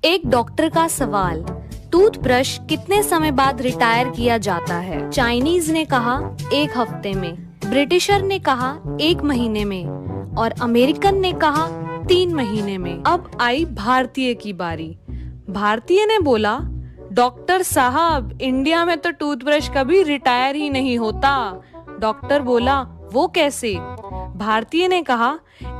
एक डॉक्टर का सवाल, टूथब्रश कितने समय बाद रिटायर किया जाता है? चाइनीज ने कहा 1 हफ्ते में, ब्रिटिशर ने कहा 1 महीने में और अमेरिकन ने कहा 3 महीने में। अब आई भारतीय की बारी। भारतीय ने बोला, डॉक्टर साहब, इंडिया में तो टूथब्रश कभी रिटायर ही नहीं होता। डॉक्टर बोला, वो कैसे? भारतीय ने कहा,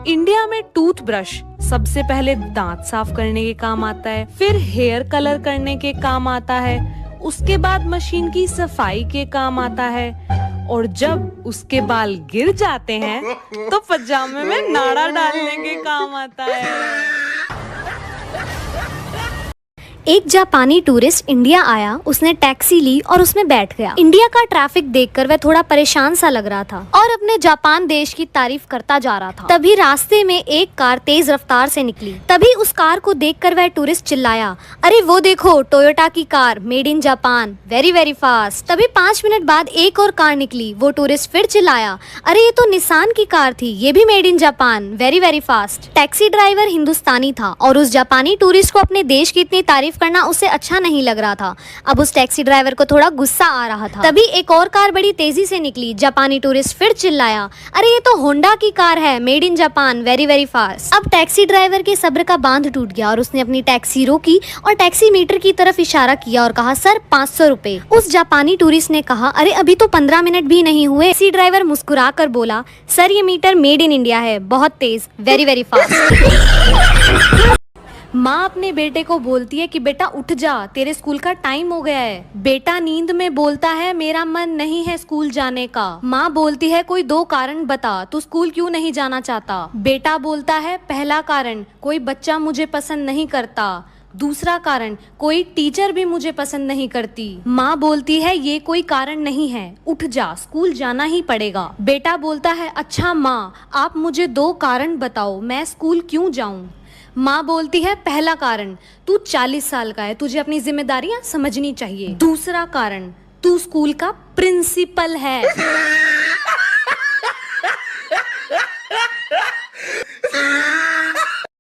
इंडिया में टूथब्रश सबसे पहले दांत साफ करने के काम आता है, फिर हेयर कलर करने के काम आता है, उसके बाद मशीन की सफाई के काम आता है और जब उसके बाल गिर जाते हैं तो पजामे में नाड़ा डालने के काम आता है। एक जापानी टूरिस्ट इंडिया आया, उसने टैक्सी ली और उसमें बैठ गया। इंडिया का ट्रैफिक देखकर वह थोड़ा परेशान सा लग रहा था और अपने जापान देश की तारीफ करता जा रहा था। तभी रास्ते में एक कार तेज रफ्तार से निकली। तभी उस कार को देखकर वह टूरिस्ट चिल्लाया, अरे वो देखो, टोयोटा की car, made in Japan, very very fast. तभी 5 मिनट बाद एक और कार निकली। वो टूरिस्ट फिर चिल्लाया, अरे ये तो निसान की कार थी, ये भी made in Japan, very very fast. Taxi driver Hindustani था और उस जापानी टूरिस्ट को अपने देश की इतनी तारीफ करना उसे अच्छा नहीं लग रहा था। अब उस टैक्सी ड्राइवर को थोड़ा गुस्सा आ रहा था। तभी एक और कार बड़ी तेजी से निकली। जापानी टूरिस्ट फिर चिल्लाया, अरे ये तो होंडा की कार है, made in Japan, very very fast. अब टैक्सी ड्राइवर के सब्र का बांध टूट गया और उसने अपनी टैक्सी रोकी और टैक्सी मीटर की तरफ इशारा किया और कहा, सर 500 रुपए। उस जापानी टूरिस्ट ने कहा, अरे अभी तो 15 मिनट भी नहीं हुए। टैक्सी ड्राइवर मुस्कुरा कर बोला, सर ये मीटर मेड इन इंडिया है, बहुत तेज, वेरी वेरी फास्ट। माँ अपने बेटे को बोलती है कि बेटा उठ जा, तेरे स्कूल का टाइम हो गया है। बेटा नींद में बोलता है, मेरा मन नहीं है स्कूल जाने का। माँ बोलती है, कोई 2 कारण बता, तू स्कूल क्यों नहीं जाना चाहता? बेटा बोलता है, पहला कारण, कोई बच्चा मुझे पसंद नहीं करता। दूसरा कारण, कोई टीचर भी मुझे पसंद नहीं करती। माँ बोलती है, ये कोई कारण नहीं है, उठ जा, स्कूल जाना ही पड़ेगा। बेटा बोलता है, अच्छा माँ, आप मुझे 2 कारण बताओ, मैं स्कूल क्यों जाऊँ? माँ बोलती है, पहला कारण, तू 40 साल का है, तुझे अपनी जिम्मेदारियां समझनी चाहिए। दूसरा कारण, तू स्कूल का प्रिंसिपल है।